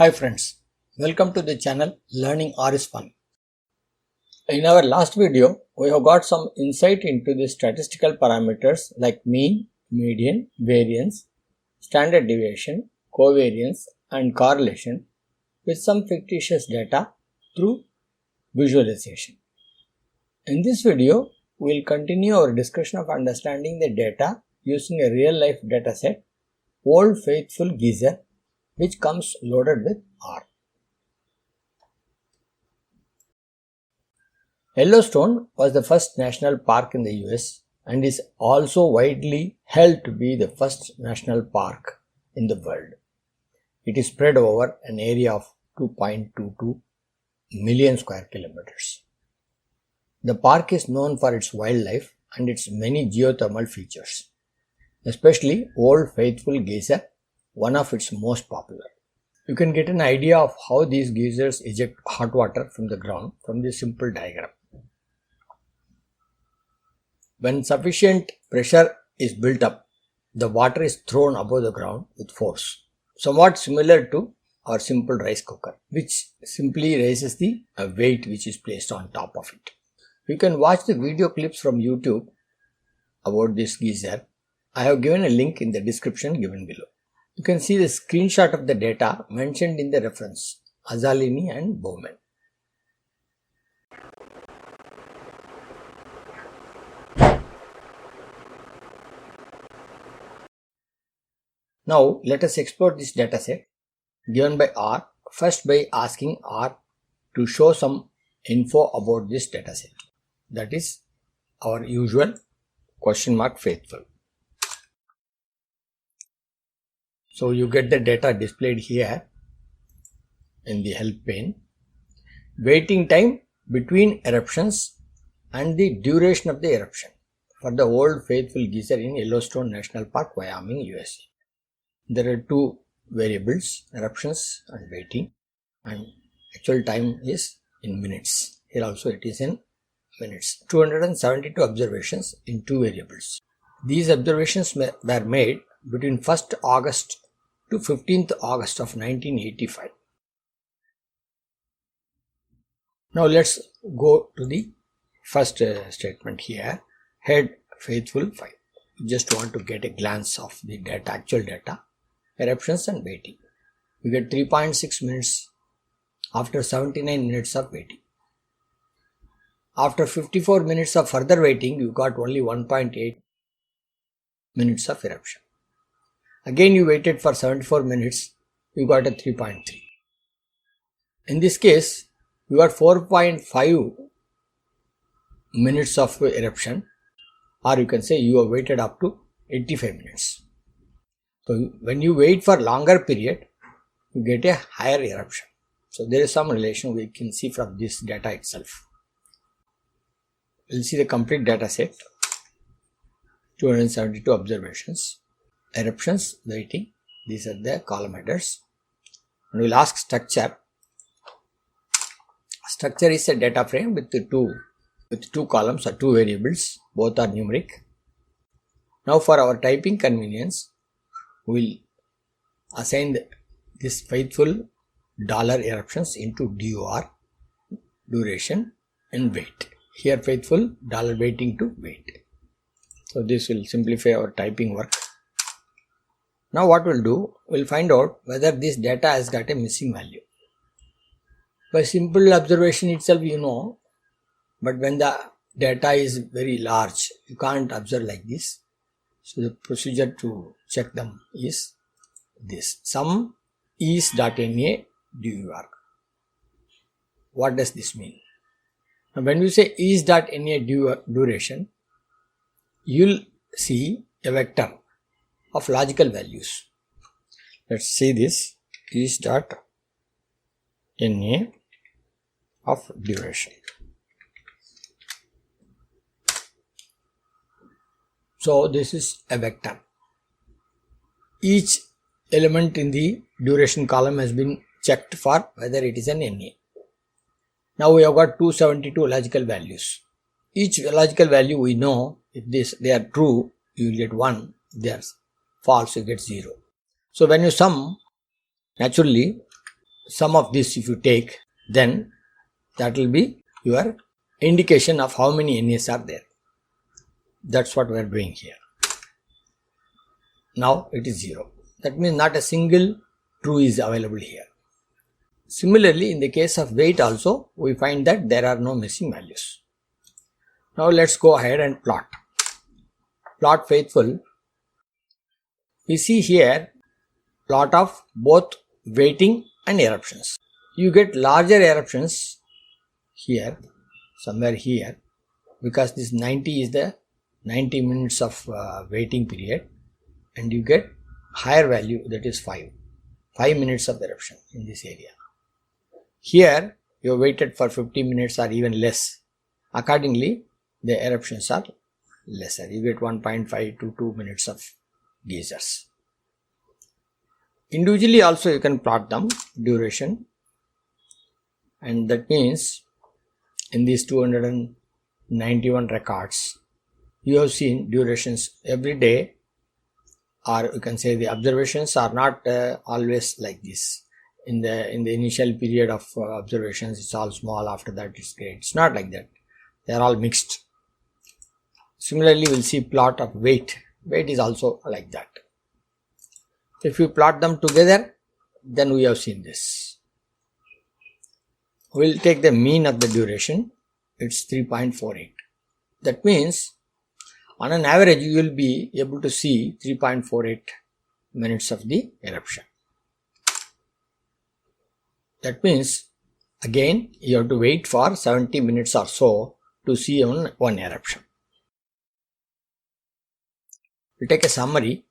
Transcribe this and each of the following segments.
Hi friends, welcome to the channel Learning R is Fun. In our last video, we have got some insight into the statistical parameters like mean, median, variance, standard deviation, covariance and correlation with some fictitious data through visualization. In this video, we will continue our discussion of understanding the data using a real-life dataset, Old Faithful Geyser, which comes loaded with R. Yellowstone was the first national park in the US and is also widely held to be the first national park in the world. It is spread over an area of 2.22 million square kilometers. The park is known for its wildlife and its many geothermal features, especially Old Faithful Geyser, one of its most popular. You can get an idea of how these geysers eject hot water from the ground from this simple diagram. When sufficient pressure is built up, the water is thrown above the ground with force, somewhat similar to our simple rice cooker, which simply raises the weight which is placed on top of it. You can watch the video clips from YouTube about this geyser. I have given a link in the description given below. You can see the screenshot of the data mentioned in the reference, Azzolini and Bowman. Now let us explore this dataset given by R, first by asking R to show some info about this dataset. That is our usual ? faithful. So you get the data displayed here in the help pane. Waiting time between eruptions and the duration of the eruption for the Old Faithful Geyser in Yellowstone National Park, Wyoming, USA. There are two variables, eruptions and waiting, and actual time is in minutes. Here also it is in minutes. 272 observations in two variables. These observations were made between 1st August to 15th August of 1985. Now let's go to the first statement here, head faithful 5. You just want to get a glance of the data, actual data, eruptions and waiting. You get 3.6 minutes after 79 minutes of waiting. After 54 minutes of further waiting, you got only 1.8 minutes of eruption. Again you waited for 74 minutes, you got a 3.3. In this case, you got 4.5 minutes of eruption, or you can say you have waited up to 85 minutes. So when you wait for longer period, you get a higher eruption. So there is some relation we can see from this data itself. We'll see the complete data set, 272 observations, eruptions, waiting, these are the column headers. And we'll ask structure. Structure is a data frame with two columns or two variables, both are numeric. Now for our typing convenience, we'll assign this faithful dollar eruptions into DOR, duration and weight. Here faithful dollar waiting to wait. So this will simplify our typing work. Now what we'll do, we'll find out whether this data has got a missing value. By simple observation itself you know, but when the data is very large, you can't observe like this. So the procedure to check them is this, sum is.na dur. What does this mean? Now when you say is.na duration, you'll see a vector of logical values. Let's see this, is.na of duration. So this is a vector. Each element in the duration column has been checked for whether it is an NA. Now we have got 272 logical values. Each logical value we know, if they are true, you will get 1, if they are false, you get 0. So when you sum, naturally sum of this if you take, then that will be your indication of how many NAs are there. That's what we are doing here. Now it is 0. That means not a single true is available here. Similarly, in the case of weight also, we find that there are no missing values. Now let's go ahead and plot. Plot faithful. We see here plot of both weighting and eruptions. You get larger eruptions here, somewhere here, because this 90 is the 90 minutes of waiting period, and you get higher value, that is 5 minutes of eruption in this area. Here you waited for 50 minutes or even less. Accordingly, the eruptions are lesser. You get 1.5 to 2 minutes of geysers. Individually also you can plot them, duration, and that means in these 291 records you have seen durations every day, or you can say the observations are not always like this. In the initial period of observations it's all small, after that it's great. It's not like that. They are all mixed. Similarly, we'll see plot of weight. Weight is also like that. If you plot them together, then we have seen this. We'll take the mean of the duration. It's 3.48. That means on an average you will be able to see 3.48 minutes of the eruption. That means again you have to wait for 70 minutes or so to see one eruption. We take a summary.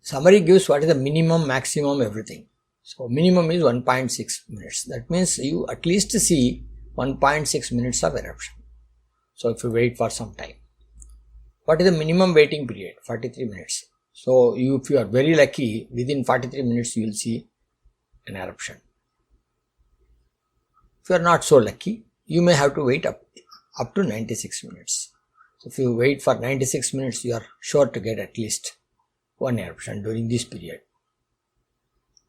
Summary gives what is the minimum, maximum, everything. So minimum is 1.6 minutes. That means you at least see 1.6 minutes of eruption. So if you wait for some time. What is the minimum waiting period? 43 minutes. So if you are very lucky, within 43 minutes you will see an eruption. If you are not so lucky, you may have to wait up to 96 minutes. So if you wait for 96 minutes, you are sure to get at least one eruption during this period.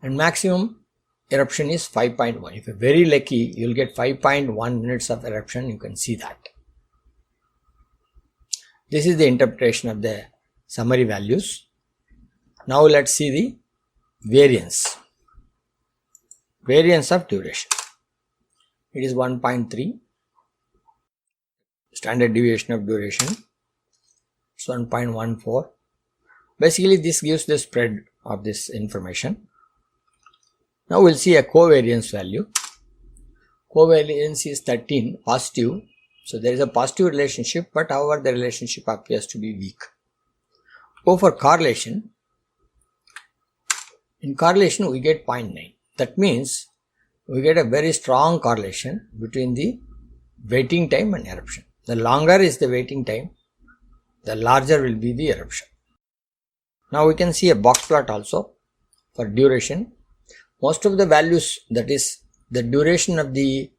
And maximum eruption is 5.1. If you are very lucky, you will get 5.1 minutes of eruption. You can see that. This is the interpretation of the summary values. Now let's see the variance. Variance of duration. It is 1.3. Standard deviation of duration. It's 1.14. Basically, this gives the spread of this information. Now we'll see a covariance value. Covariance is 13, positive. So there is a positive relationship, but however the relationship appears to be weak. Go for correlation. In correlation we get 0.9. That means we get a very strong correlation between the waiting time and eruption. The longer is the waiting time, the larger will be the eruption. Now we can see a box plot also for duration. Most of the values, that is the duration of the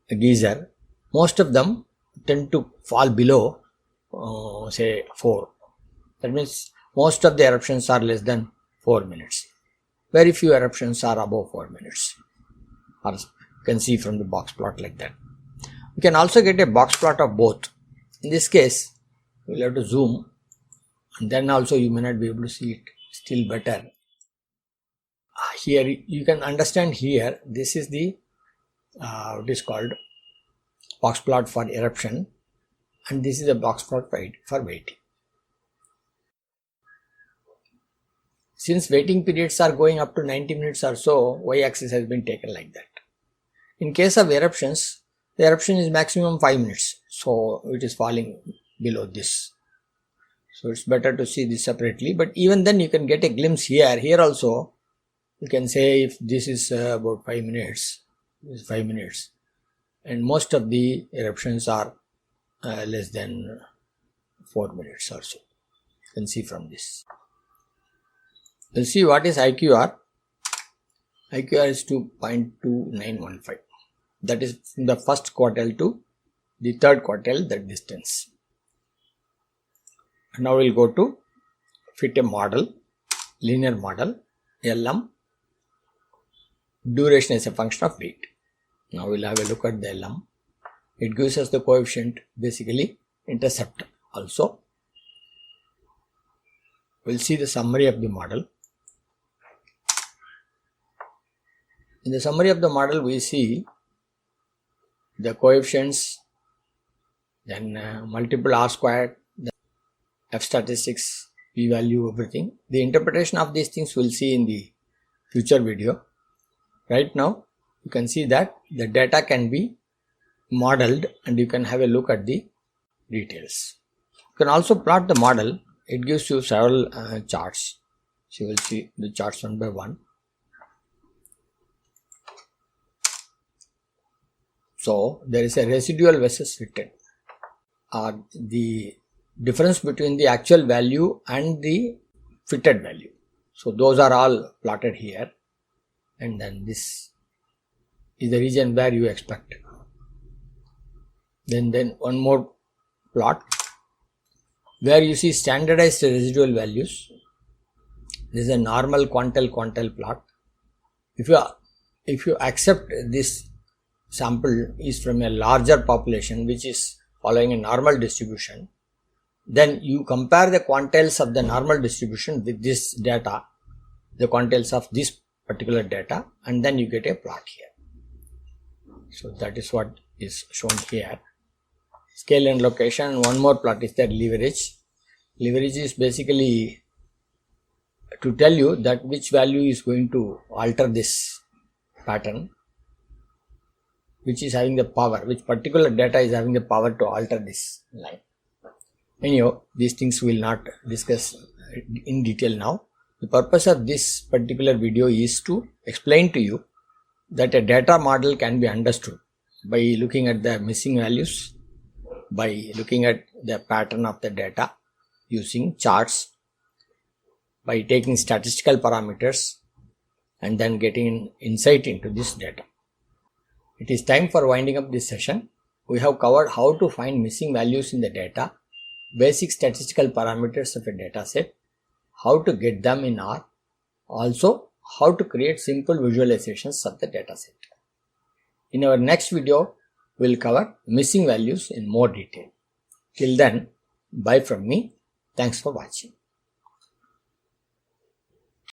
geyser, most of them tend to fall below say 4. That means most of the eruptions are less than 4 minutes. Very few eruptions are above 4 minutes. Or you can see from the box plot like that. We can also get a box plot of both. In this case, we will have to zoom, and then also you may not be able to see it still better. Here you can understand here, this is the what is called box plot for eruption, and this is a box plot for waiting. Since waiting periods are going up to 90 minutes or so, y-axis has been taken like that. In case of eruptions, the eruption is maximum 5 minutes, so it is falling below this. So it's better to see this separately, but even then you can get a glimpse here. Here also you can say if this is about 5 minutes, this is 5 minutes, and most of the eruptions are less than 4 minutes or so. You can see from this. We'll see what is IQR. IQR is 2.2915. That is from the first quartile to the third quartile, that distance. Now we'll go to fit a model, linear model, LM. duration is a function of weight. Now we'll have a look at the LM. It gives us the coefficient, basically intercept also. We'll see the summary of the model. In the summary of the model, we see the coefficients, then multiple R squared, the F statistics, P value, everything. The interpretation of these things we'll see in the future video. Right now, you can see that the data can be modeled and you can have a look at the details. You can also plot the model. It gives you several charts. So you will see the charts one by one. So there is a residual versus fitted, or the difference between the actual value and the fitted value. So those are all plotted here, and then this is the region where you expect. Then one more plot where you see standardized residual values. This is a normal quantile plot. If you accept this sample is from a larger population which is following a normal distribution, then you compare the quantiles of the normal distribution with this data, the quantiles of this particular data, and then you get a plot here. So that is what is shown here. Scale and location. One more plot is that leverage. Leverage is basically to tell you that which value is going to alter this pattern, which is having the power, which particular data is having the power to alter this line. Anyhow, these things we will not discuss in detail now. The purpose of this particular video is to explain to you that a data model can be understood by looking at the missing values, by looking at the pattern of the data using charts, by taking statistical parameters and then getting insight into this data. It is time for winding up this session. We have covered how to find missing values in the data, basic statistical parameters of a data set, how to get them in R, also how to create simple visualizations of the data set. In our next video, we will cover missing values in more detail. Till then, bye from me. Thanks for watching.